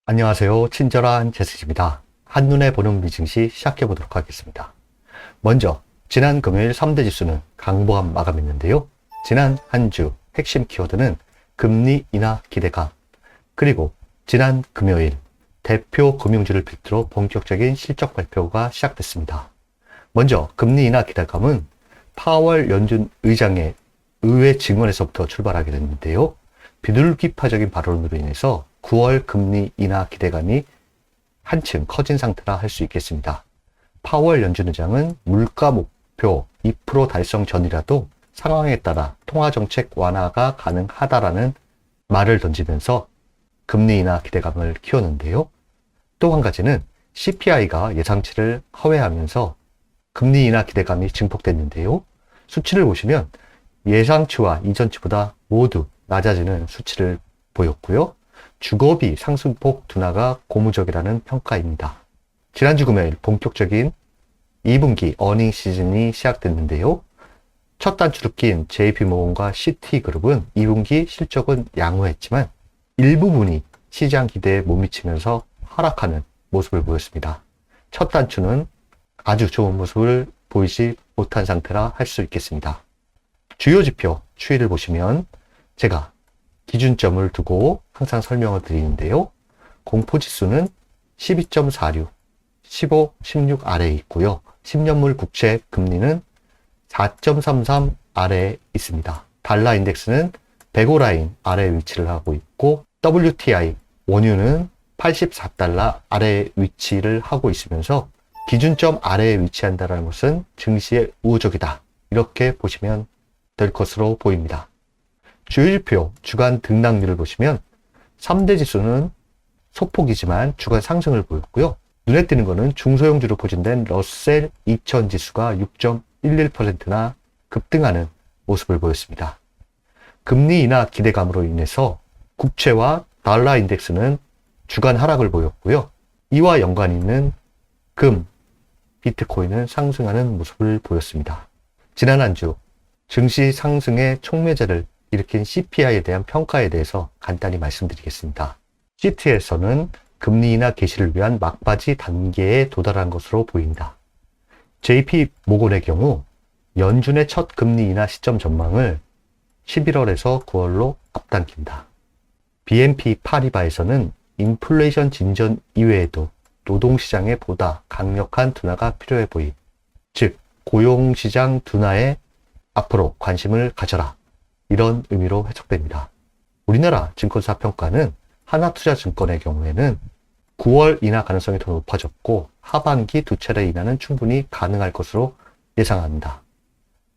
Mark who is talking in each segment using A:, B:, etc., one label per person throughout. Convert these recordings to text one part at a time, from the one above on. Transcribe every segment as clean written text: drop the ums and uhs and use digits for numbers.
A: 안녕하세요. 친절한 제스입니다. 한눈에 보는 비증시 시작해 보도록 하겠습니다. 먼저 지난 금요일 3대 지수는 강보합 마감했는데요. 지난 한 주 핵심 키워드는 금리 인하 기대감, 그리고 지난 금요일 대표 금융주를 필두로 본격적인 실적 발표가 시작됐습니다. 먼저 금리 인하 기대감은 파월 연준 의장의 의회 증언에서부터 출발하게 됐는데요. 비둘기파적인 발언으로 인해서 9월 금리 인하 기대감이 한층 커진 상태라 할 수 있겠습니다. 파월 연준 의장은 물가 목표 2% 달성 전이라도 상황에 따라 통화정책 완화가 가능하다라는 말을 던지면서 금리 인하 기대감을 키웠는데요. 또 한 가지는 CPI가 예상치를 하회하면서 금리 인하 기대감이 증폭됐는데요. 수치를 보시면 예상치와 이전치보다 모두 낮아지는 수치를 보였고요. 주거비 상승폭 둔화가 고무적이라는 평가입니다. 지난주 금요일 본격적인 2분기 어닝 시즌이 시작됐는데요. 첫 단추를 낀 JP모건과 시티그룹은 2분기 실적은 양호했지만 일부분이 시장 기대에 못 미치면서 하락하는 모습을 보였습니다. 첫 단추는 아주 좋은 모습을 보이지 못한 상태라 할 수 있겠습니다. 주요 지표 추이를 보시면 제가 기준점을 두고 항상 설명을 드리는데요. 공포지수는 12.46, 15, 16 아래에 있고요. 10년물 국채 금리는 4.33 아래에 있습니다. 달러 인덱스는 105라인 아래에 위치를 하고 있고 WTI 원유는 84달러 아래에 위치를 하고 있으면서 기준점 아래에 위치한다는 것은 증시의 우호적이다. 이렇게 보시면 될 것으로 보입니다. 주요지표 주간 등락률을 보시면 3대 지수는 소폭이지만 주간 상승을 보였고요. 눈에 띄는 것은 중소형주로 포진된 러셀 2000 지수가 6.11%나 급등하는 모습을 보였습니다. 금리 인하 기대감으로 인해서 국채와 달러 인덱스는 주간 하락을 보였고요. 이와 연관이 있는 금, 비트코인은 상승하는 모습을 보였습니다. 지난 한 주 증시 상승의 촉매제를 일으킨 CPI에 대한 평가에 대해서 간단히 말씀드리겠습니다. 시트에서는 금리 인하 개시를 위한 막바지 단계에 도달한 것으로 보인다. JP 모건의 경우 연준의 첫 금리 인하 시점 전망을 11월에서 9월로 앞당긴다. BNP 파리바에서는 인플레이션 진전 이외에도 노동시장에 보다 강력한 둔화가 필요해 보임. 즉, 고용시장 둔화에 앞으로 관심을 가져라. 이런 의미로 해석됩니다. 우리나라 증권사 평가는 하나투자증권의 경우에는 9월 인하 가능성이 더 높아졌고 하반기 두 차례 인하는 충분히 가능할 것으로 예상합니다.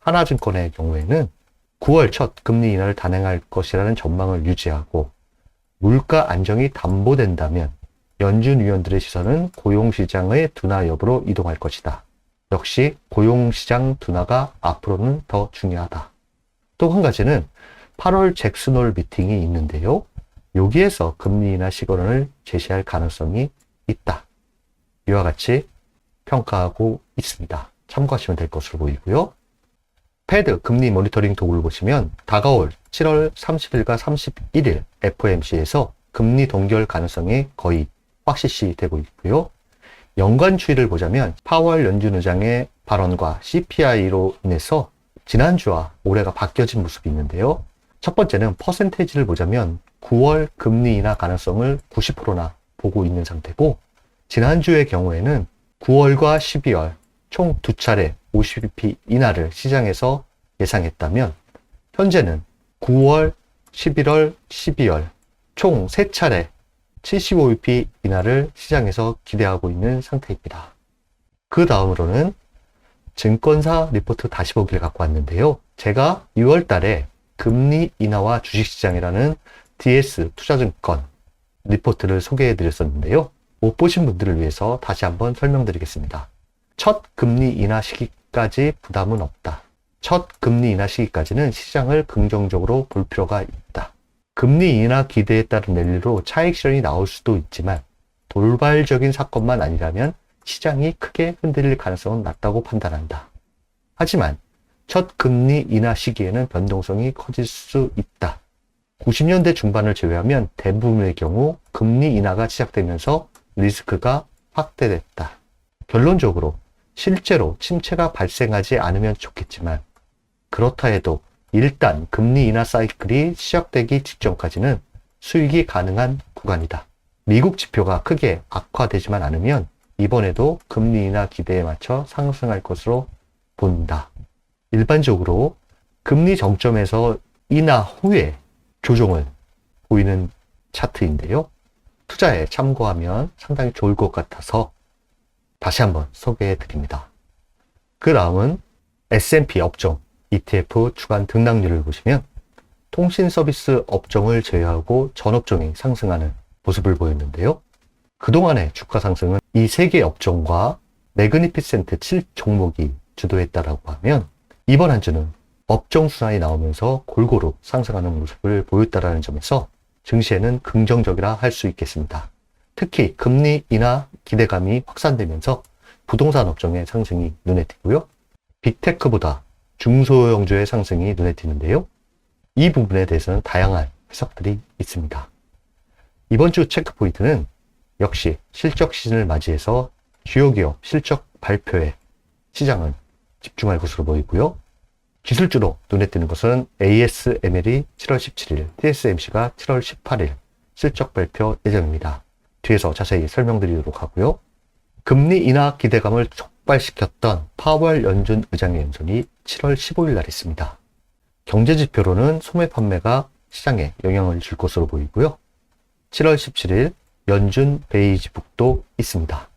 A: 하나증권의 경우에는 9월 첫 금리 인하를 단행할 것이라는 전망을 유지하고 물가 안정이 담보된다면 연준 위원들의 시선은 고용시장의 둔화 여부로 이동할 것이다. 역시 고용시장 둔화가 앞으로는 더 중요하다. 또 한 가지는 8월 잭슨홀 미팅이 있는데요. 여기에서 금리 인하 시그널을 제시할 가능성이 있다. 이와 같이 평가하고 있습니다. 참고하시면 될 것으로 보이고요. 패드 금리 모니터링 도구를 보시면 다가올 7월 30일과 31일 FOMC에서 금리 동결 가능성이 거의 확실시 되고 있고요. 연관 추이를 보자면 파월 연준 의장의 발언과 CPI로 인해서 지난주와 올해가 바뀌어진 모습이 있는데요. 첫 번째는 퍼센테이지를 보자면 9월 금리 인하 가능성을 90%나 보고 있는 상태고 지난주의 경우에는 9월과 12월 총 두 차례 50bp 인하를 시장에서 예상했다면 현재는 9월, 11월, 12월 총 세 차례 75bp 인하를 시장에서 기대하고 있는 상태입니다. 그 다음으로는 증권사 리포트 다시 보기를 갖고 왔는데요. 제가 6월 달에 금리 인하와 주식시장이라는 DS 투자증권 리포트를 소개해 드렸었는데요. 못 보신 분들을 위해서 다시 한번 설명드리겠습니다. 첫 금리 인하 시기까지 부담은 없다. 첫 금리 인하 시기까지는 시장을 긍정적으로 볼 필요가 있다. 금리 인하 기대에 따른 랠리로 차익 실현이 나올 수도 있지만 돌발적인 사건만 아니라면 시장이 크게 흔들릴 가능성은 낮다고 판단한다. 하지만 첫 금리 인하 시기에는 변동성이 커질 수 있다. 90년대 중반을 제외하면 대부분의 경우 금리 인하가 시작되면서 리스크가 확대됐다. 결론적으로 실제로 침체가 발생하지 않으면 좋겠지만 그렇다 해도 일단 금리 인하 사이클이 시작되기 직전까지는 수익이 가능한 구간이다. 미국 지표가 크게 악화되지만 않으면 이번에도 금리 인하 기대에 맞춰 상승할 것으로 본다. 일반적으로 금리 정점에서 인하 후에 조정을 보이는 차트인데요. 투자에 참고하면 상당히 좋을 것 같아서 다시 한번 소개해 드립니다. 그 다음은 S&P 업종 ETF 주간 등락률을 보시면 통신 서비스 업종을 제외하고 전 업종이 상승하는 모습을 보였는데요. 그동안의 주가 상승은 이 세 개 업종과 매그니피센트 7종목이 주도했다라고 하면 이번 한 주는 업종 순환이 나오면서 골고루 상승하는 모습을 보였다라는 점에서 증시에는 긍정적이라 할 수 있겠습니다. 특히 금리 인하 기대감이 확산되면서 부동산 업종의 상승이 눈에 띄고요. 빅테크보다 중소형주의 상승이 눈에 띄는데요. 이 부분에 대해서는 다양한 해석들이 있습니다. 이번 주 체크 포인트는 역시 실적 시즌을 맞이해서 주요 기업 실적 발표에 시장은 집중할 것으로 보이고요. 기술주로 눈에 띄는 것은 ASML이 7월 17일, TSMC가 7월 18일 실적 발표 예정입니다. 뒤에서 자세히 설명드리도록 하고요. 금리 인하 기대감을 촉발시켰던 파월 연준 의장의 연설이 7월 15일 날 있습니다. 경제지표로는 소매 판매가 시장에 영향을 줄 것으로 보이고요. 7월 17일 연준 베이지북도 있습니다.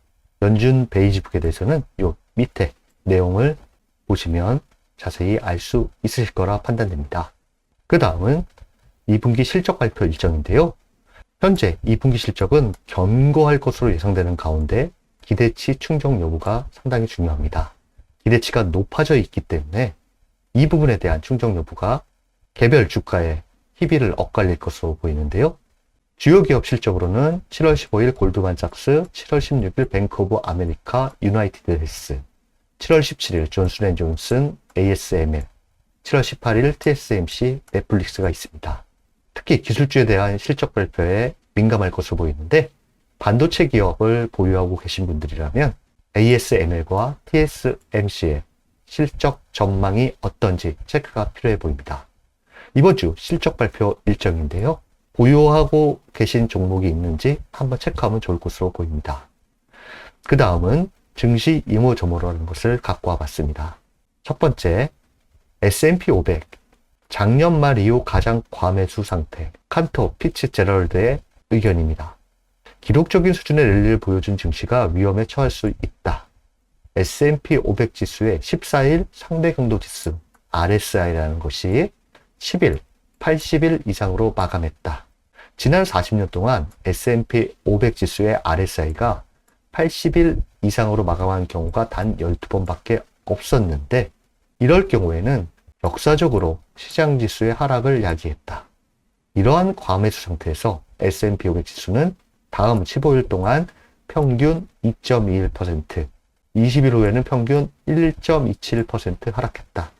A: 연준 베이지북에 대해서는 요 밑에 내용을 보시면 자세히 알 수 있으실 거라 판단됩니다. 그 다음은 2분기 실적 발표 일정인데요. 현재 2분기 실적은 견고할 것으로 예상되는 가운데 기대치 충족 여부가 상당히 중요합니다. 기대치가 높아져 있기 때문에 이 부분에 대한 충족 여부가 개별 주가의 희비를 엇갈릴 것으로 보이는데요. 주요 기업 실적으로는 7월 15일 골드만삭스, 7월 16일 뱅크 오브 아메리카, 유나이티드 헬스, 7월 17일 존슨앤존슨, ASML, 7월 18일 TSMC, 넷플릭스가 있습니다. 특히 기술주에 대한 실적 발표에 민감할 것으로 보이는데 반도체 기업을 보유하고 계신 분들이라면 ASML과 TSMC의 실적 전망이 어떤지 체크가 필요해 보입니다. 이번 주 실적 발표 일정인데요. 보유하고 계신 종목이 있는지 한번 체크하면 좋을 것으로 보입니다. 그 다음은 증시 이모저모라는 것을 갖고 와봤습니다. 첫 번째, S&P 500 작년 말 이후 가장 과매수 상태, 칸토 피츠제럴드의 의견입니다. 기록적인 수준의 랠리를 보여준 증시가 위험에 처할 수 있다. S&P 500 지수의 14일 상대 강도 지수 RSI라는 것이 10일, 80일 이상으로 마감했다. 지난 40년 동안 S&P 500 지수의 RSI가 80일 이상으로 마감한 경우가 단 12번밖에 없었는데 이럴 경우에는 역사적으로 시장 지수의 하락을 야기했다. 이러한 과매수 상태에서 S&P 500 지수는 다음 15일 동안 평균 2.21%, 20일 후에는 평균 1.27% 하락했다.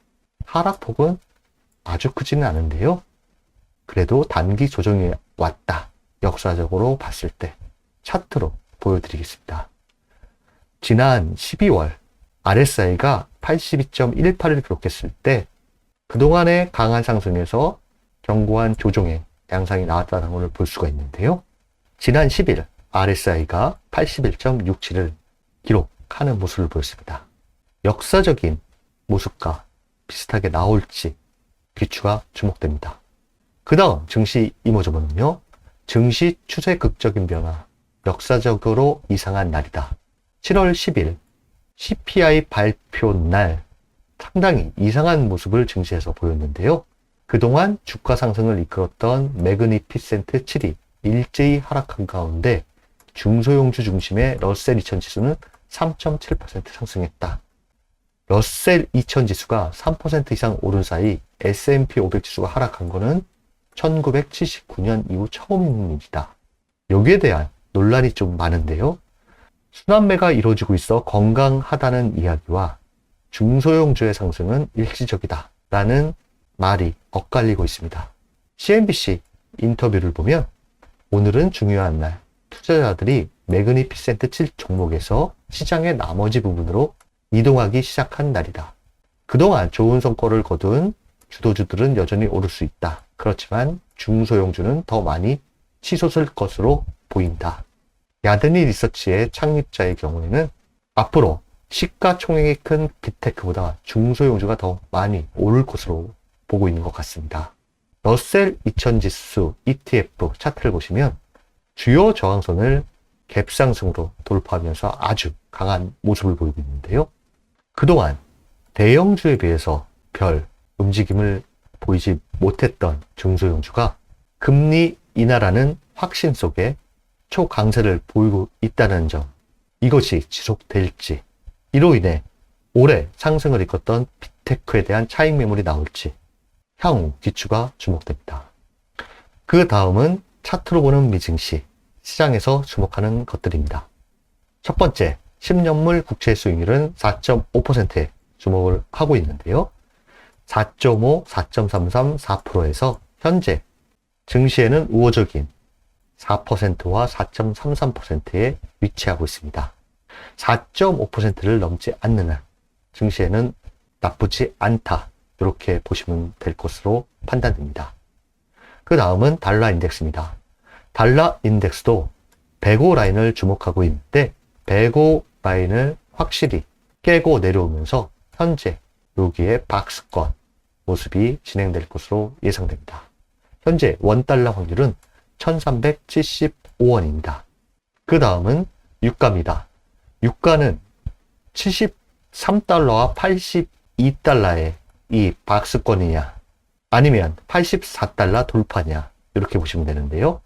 A: 하락폭은 아주 크지는 않은데요. 그래도 단기 조정이 왔다. 역사적으로 봤을 때 차트로 보여드리겠습니다. 지난 12월 RSI가 82.18을 기록했을 때 그동안의 강한 상승에서 견고한 조정의 양상이 나왔다는 것을 볼 수가 있는데요. 지난 10일 RSI가 81.67을 기록하는 모습을 보였습니다. 역사적인 모습과 비슷하게 나올지 귀추가 주목됩니다. 그 다음 증시 이모저모는요. 증시 추세 극적인 변화, 역사적으로 이상한 날이다. 7월 10일 CPI 발표 날 상당히 이상한 모습을 증시에서 보였는데요. 그동안 주가 상승을 이끌었던 매그니피센트 7이 일제히 하락한 가운데 중소형주 중심의 러셀 2000 지수는 3.7% 상승했다. 러셀 2000 지수가 3% 이상 오른 사이 S&P 500 지수가 하락한 것은 1979년 이후 처음인 일이다. 여기에 대한 논란이 좀 많은데요. 순환매가 이루어지고 있어 건강하다는 이야기와 중소형주의 상승은 일시적이다 라는 말이 엇갈리고 있습니다. CNBC 인터뷰를 보면 오늘은 중요한 날, 투자자들이 매그니피센트 7 종목에서 시장의 나머지 부분으로 이동하기 시작한 날이다. 그동안 좋은 성과를 거둔 주도주들은 여전히 오를 수 있다. 그렇지만 중소형주는 더 많이 치솟을 것으로 보인다. 야드니 리서치의 창립자의 경우에는 앞으로 시가총액이 큰 빅테크보다 중소형주가 더 많이 오를 것으로 보고 있는 것 같습니다. 러셀 2000 지수 ETF 차트를 보시면 주요 저항선을 갭상승으로 돌파하면서 아주 강한 모습을 보이고 있는데요. 그동안 대형주에 비해서 별 움직임을 보이지 못했던 중소형주가 금리 인하라는 확신 속에 초강세를 보이고 있다는 점, 이것이 지속될지, 이로 인해 올해 상승을 이끌었던 빅테크에 대한 차익 매물이 나올지 향후 기추가 주목됩니다. 그 다음은 차트로 보는 미증시, 시장에서 주목하는 것들입니다. 첫 번째, 10년물 국채 수익률은 4.5%에 주목을 하고 있는데요. 4.5, 4.33, 4%에서 현재 증시에는 우호적인 4%와 4.33%에 위치하고 있습니다. 4.5%를 넘지 않는 한 증시에는 나쁘지 않다. 이렇게 보시면 될 것으로 판단됩니다. 그 다음은 달러 인덱스입니다. 달러 인덱스도 105 라인을 주목하고 있는데 105 라인을 확실히 깨고 내려오면서 현재 여기에 박스권 모습이 진행될 것으로 예상됩니다. 현재 원달러 환율은 1375원입니다. 그 다음은 유가입니다. 유가는 73달러와 82달러의 이 박스권이냐 아니면 84달러 돌파냐 이렇게 보시면 되는데요.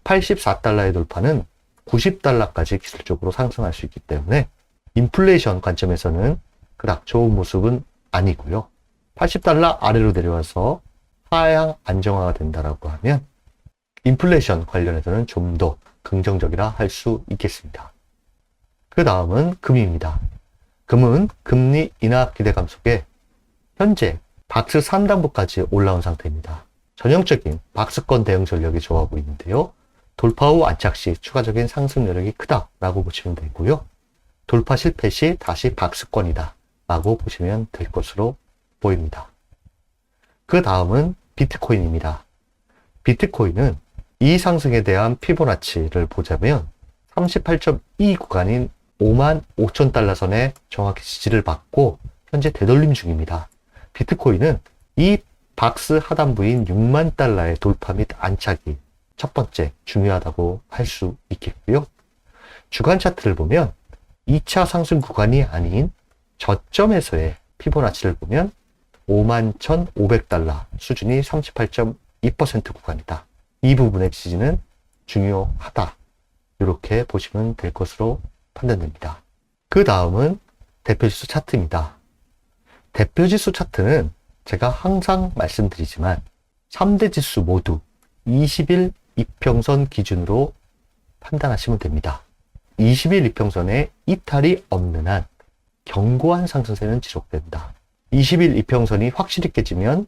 A: 84달러의 돌파는 90달러까지 기술적으로 상승할 수 있기 때문에 인플레이션 관점에서는 그닥 좋은 모습은 아니고요. 80달러 아래로 내려와서 하향 안정화가 된다라고 하면 인플레이션 관련해서는 좀 더 긍정적이라 할 수 있겠습니다. 그 다음은 금입니다. 금은 금리 인하 기대감 속에 현재 박스 3단부까지 올라온 상태입니다. 전형적인 박스권 대응 전력이 좋아 보이는데요. 돌파 후 안착 시 추가적인 상승 여력이 크다라고 보시면 되고요. 돌파 실패 시 다시 박스권이다 라고 보시면 될 것으로 보입니다. 그 다음은 비트코인입니다. 비트코인은 이 상승에 대한 피보나치를 보자면 38.2 구간인 55,000달러 선에 정확히 지지를 받고 현재 되돌림 중입니다. 비트코인은 이 박스 하단부인 6만 달러의 돌파 및 안착이 첫 번째 중요하다고 할 수 있겠고요. 주간 차트를 보면 2차 상승 구간이 아닌 저점에서의 피보나치를 보면 51,500달러 수준이 38.2% 구간이다. 이 부분의 지지는 중요하다. 이렇게 보시면 될 것으로 판단됩니다. 그 다음은 대표지수 차트입니다. 대표지수 차트는 제가 항상 말씀드리지만 3대 지수 모두 20일 이평선 기준으로 판단하시면 됩니다. 20일 이평선에 이탈이 없는 한 견고한 상승세는 지속된다. 20일 이평선이 확실히 깨지면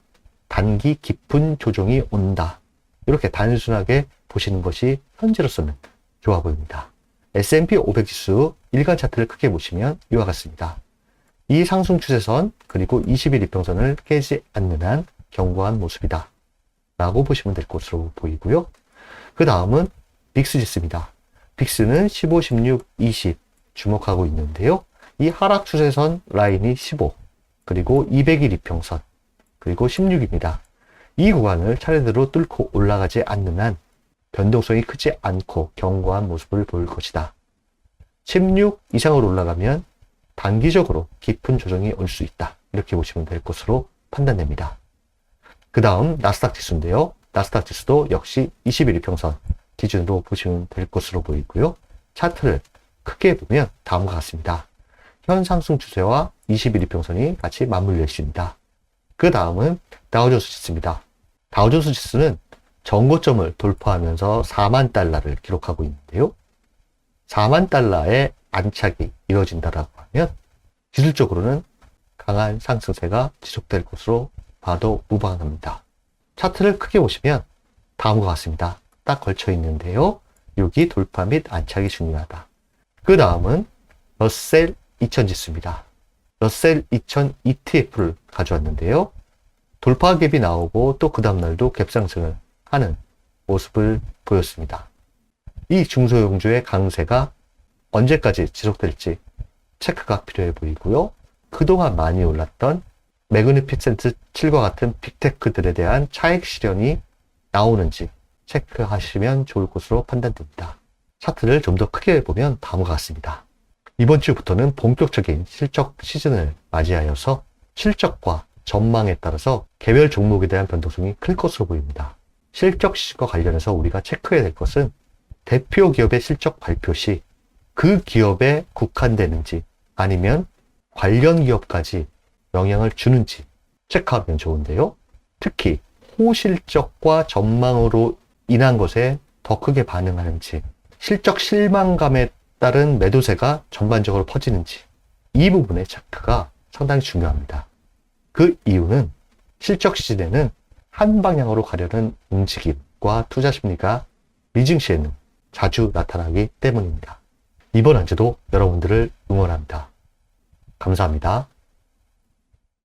A: 단기 깊은 조정이 온다. 이렇게 단순하게 보시는 것이 현재로서는 좋아 보입니다. S&P 500 지수 일간 차트를 크게 보시면 이와 같습니다. 이 상승 추세선 그리고 20일 이평선을 깨지 않는 한 견고한 모습이다 라고 보시면 될 것으로 보이고요. 그 다음은 빅스 지수입니다. 빅스는 15, 16, 20 주목하고 있는데요. 이 하락 추세선 라인이 15 그리고 200일 이평선 그리고 16입니다. 이 구간을 차례대로 뚫고 올라가지 않는 한 변동성이 크지 않고 견고한 모습을 보일 것이다. 16 이상으로 올라가면 단기적으로 깊은 조정이 올 수 있다. 이렇게 보시면 될 것으로 판단됩니다. 그 다음 나스닥 지수인데요. 나스닥 지수도 역시 21 이평선 기준으로 보시면 될 것으로 보이고요. 차트를 크게 보면 다음과 같습니다. 현 상승 추세와 21 이평선이 같이 맞물려 있습니다. 그 다음은 다우존스 지수입니다. 다우존스 지수는 전고점을 돌파하면서 4만 달러를 기록하고 있는데요. 4만 달러의 안착이 이루어진다라고 하면 기술적으로는 강한 상승세가 지속될 것으로 봐도 무방합니다. 차트를 크게 보시면 다음과 같습니다. 딱 걸쳐 있는데요. 여기 돌파 및 안착이 중요하다. 그 다음은 러셀 2000 지수입니다. 러셀 2000 ETF를 가져왔는데요. 돌파 갭이 나오고 또 그 다음날도 갭 상승을 하는 모습을 보였습니다. 이 중소형주의 강세가 언제까지 지속될지 체크가 필요해 보이고요. 그동안 많이 올랐던 매그니피센트 7과 같은 빅테크들에 대한 차익 실현이 나오는지 체크하시면 좋을 것으로 판단됩니다. 차트를 좀 더 크게 보면 다음과 같습니다. 이번 주부터는 본격적인 실적 시즌을 맞이하여서 실적과 전망에 따라서 개별 종목에 대한 변동성이 클 것으로 보입니다. 실적 시즌과 관련해서 우리가 체크해야 될 것은 대표 기업의 실적 발표 시 그 기업에 국한되는지 아니면 관련 기업까지 영향을 주는지 체크하면 좋은데요. 특히 호실적과 전망으로 인한 것에 더 크게 반응하는지, 실적 실망감에 따른 매도세가 전반적으로 퍼지는지, 이 부분의 체크가 상당히 중요합니다. 그 이유는 실적 시즌에는 한 방향으로 가려는 움직임과 투자 심리가 미증 시에는 자주 나타나기 때문입니다. 이번 한 주도 여러분들을 응원합니다. 감사합니다.